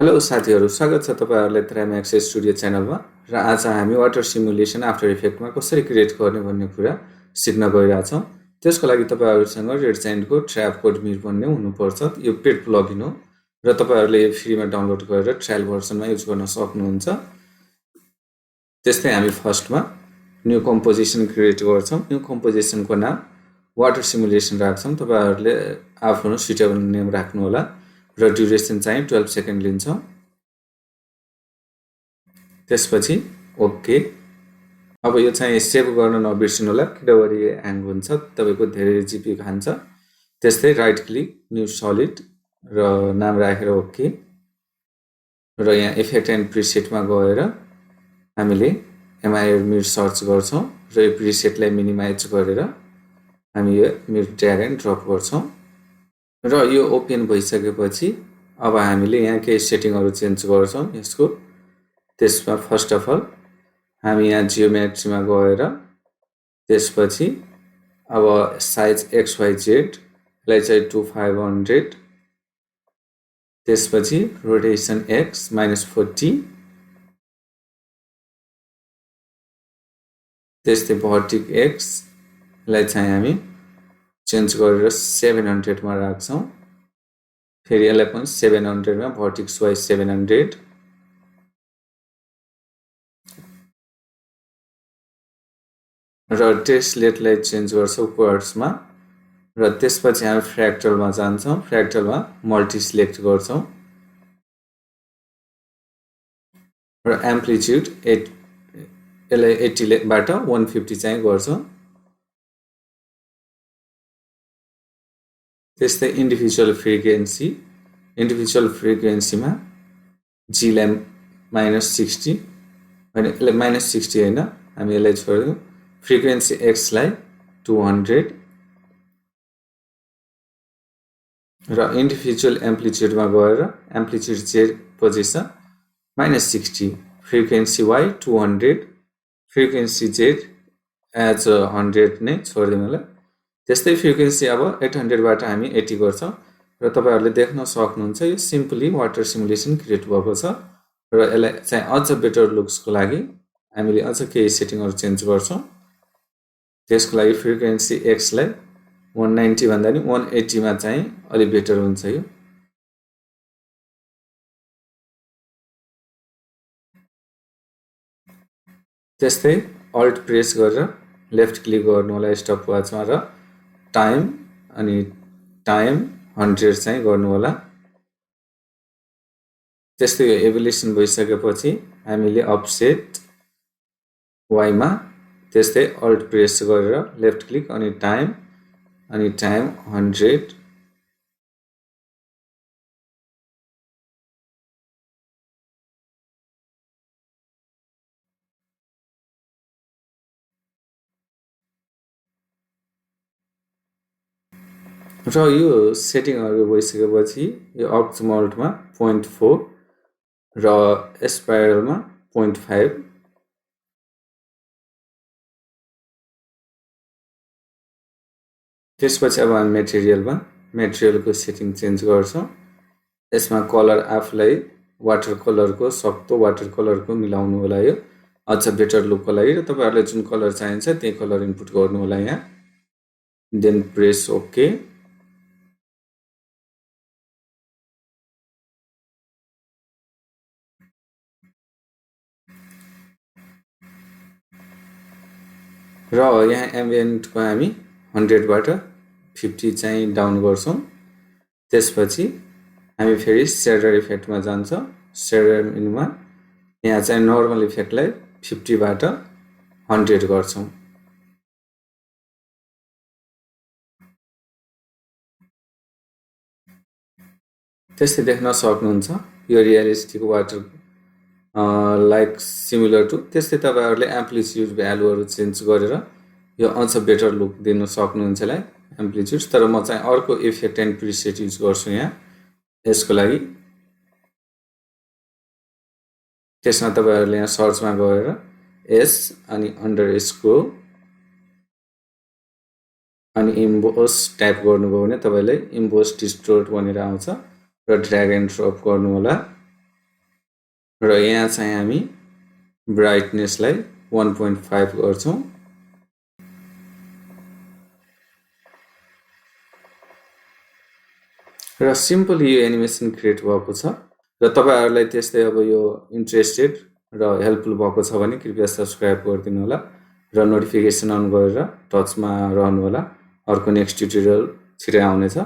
Hello साथीहरु, स्वागत छ तपाईहरुलाई ट्राम्याक्स स्टुडियो च्यानलमा। र आज हामी वाटर सिमुलेसन आफ्टर इफेक्टमा कसरी क्रिएट गर्ने भन्ने कुरा सिक्न गइरहेछौं। त्यसको लागि तपाईहरुसँग रेडसाइनको ट्र्यापकोड मिर भन्ने हुनुपर्छ। यो पेड प्लगइन हो र तपाईहरुले यो फ्रीमा डाउनलोड गरेर ट्रायल भर्सनमा युज गर्न सक्नुहुन्छ। त्यस्तै हामी फर्स्टमा न्यू कम्पोजिसन क्रिएट गर्छौं। न्यू कम्पोजिसनको नाम वाटर सिमुलेसन राख्छौं। तपाईहरुले आफ्नो सुटेबल नेम राख्नु होला र ड्युरेसन चाहिँ 12 सेकेन्ड लिन्छ। त्यसपछि ओके। अब यो चाहिँ सेभ गर्न नबिर्सिनु होला किनभने ह्याङ हुन्छ, तपाईको धेरै जीपी खान्छ। त्यस्तै राइट क्लिक न्यू सलिड र नाम राखेर ओके। र यहाँ इफेक्ट एन्ड प्रिसेटमा गएर हामीले MIR मिर सर्च गर्छौं र यो प्रिसेटलाई मिनिमाइज गरेर हामी यो मिर ड्र्याग एन्ड ड्रप गर्छौं। र यो ओपन भइसकेपछि अब हामीले यहाँ केही सेटिङहरु चेन्ज गर्छौं यसको। त्यसमा फर्स्ट अफ अल हामी यहाँ जियोमेट्रीमा गएर त्यसपछि अब साइज XYZ लाई चाहिँ 2500, त्यसपछि रोटेसन X -40, त्यस्तै भर्टिक X लाई चाहिँ हामी चेन्ज गरेर 700 मा राख्छौं। फेरि यसलाई पनि 700 मा भर्टिक्स वाइज 700, र टेस्टलेटलाई चेन्ज गर्छौं क्वार्ट्समा। र त्यसपछि हामी फ्र्याक्टलमा जान्छौं। फ्र्याक्टलमा मल्टी सिलेक्ट गर्छौं र एम्प्लिट्युड यसलाई 80 बाट 150 चाहिँ गर्छौं। त्यस्तै इन्डिभिजुअल फ्रिक्वेन्सीमा G लाई -60 हैन, यसलाई -60 हैन, हामी यसलाई छोड्दियौ। फ्रिक्वेन्सी X लाई 200 र इन्डिभिजुअल एम्प्लिट्युडमा गएर amplitude Z position -60, frequency Y 200, frequency Z as 100 नै छोड्दियौ होला। त्यस्तै फ्रिक्वेन्सी अब 800 बाट हामी 80 गर्छौं र तपाईहरुले देख्न सक्नुहुन्छ यो सिम्पली वाटर सिमुलेसन क्रिएट भएको छ। र यसलाई चाहिँ अझ बेटर लुक्सको लागि हामीले अझ केही सेटिङहरु चेन्ज गर्छौं। त्यसको लागि फ्रिक्वेन्सी X लाई 190 भन्दा नि 180 मा चाहिँ अलि बेटर हुन्छ यो। त्यस्तै अल्ट प्रेस गरेर लेफ्ट क्लिक गर्नु होला स्टप वाचमा र टाइम 100 चाहिँ गर्नु होला। त्यस्तै यो एभोल्युसन भइसकेपछि हामीले अफसेट Y मा त्यस्तै अल्ट प्रेस गरेर लेफ्ट क्लिक अनि टाइम 100, र यो सेटिङहरु भइसकेपछि यो अप्टिमलमा 0.4 र स्पाइरलमा 0.5। त्यसपछि अब हामी मेटेरियलको सेटिङ चेन्ज गर्छौं। यसमा कलर आफुलाई वाटर कलरको सक्दो वाटर कलरको मिलाउनु होला यो अझ बेटर लुकको लागि। र तपाईहरुले जुन कलर चाहिन्छ त्यही कलर इनपुट गर्नु होला यहाँ। Then press okay. र यहाँ एम्बियन्टको हामी 100 बाट 50 चाहिँ डाउन गर्छौं। त्यसपछि हामी फेरि सेडर इफेक्टमा जान्छौं। सेडर मेनुमा यहाँ चाहिँ नर्मल इफेक्टलाई 50 बाट 100 गर्छौं। त्यस्तै देख्न सक्नुहुन्छ यो realistic water like similar to. त्यस्तै तपाईहरुले एम्प्लिट्युड भ्यालुहरु चेन्ज गरेर यो अझ बेटर लुक दिन सक्नुहुन्छ यसलाई एम्प्लिट्युड। तर म चाहिँ अर्को इफेक्ट एन्ड प्रिसेट युज गर्छु यहाँ यसको लागि। त्यसमा तपाईहरुले यहाँ सर्चमा गएर S अनि अन्डरस्कोर अनि इम्बोस टाइप गर्नुभयो भने तपाईलाई इम्बोस डिस्टोर्ट भनेर आउँछ र ड्र्याग एन्ड ड्रप गर्नु होला। र यहाँ चाहिँ हामी ब्राइटनेसलाई 1.5 गर्छौं र सिम्पली यो एनिमेसन क्रिएट भएको छ र तपाईहरुलाई त्यस्तै अब यो इन्ट्रेस्टेड र हेल्पफुल भएको छ भने कृपया सब्स्क्राइब गरिदिनु होला र नोटिफिकेसन अन गरेर टचमा रहनु होला अर्को नेक्स्ट ट्युटोरियल छिटै आउनेछ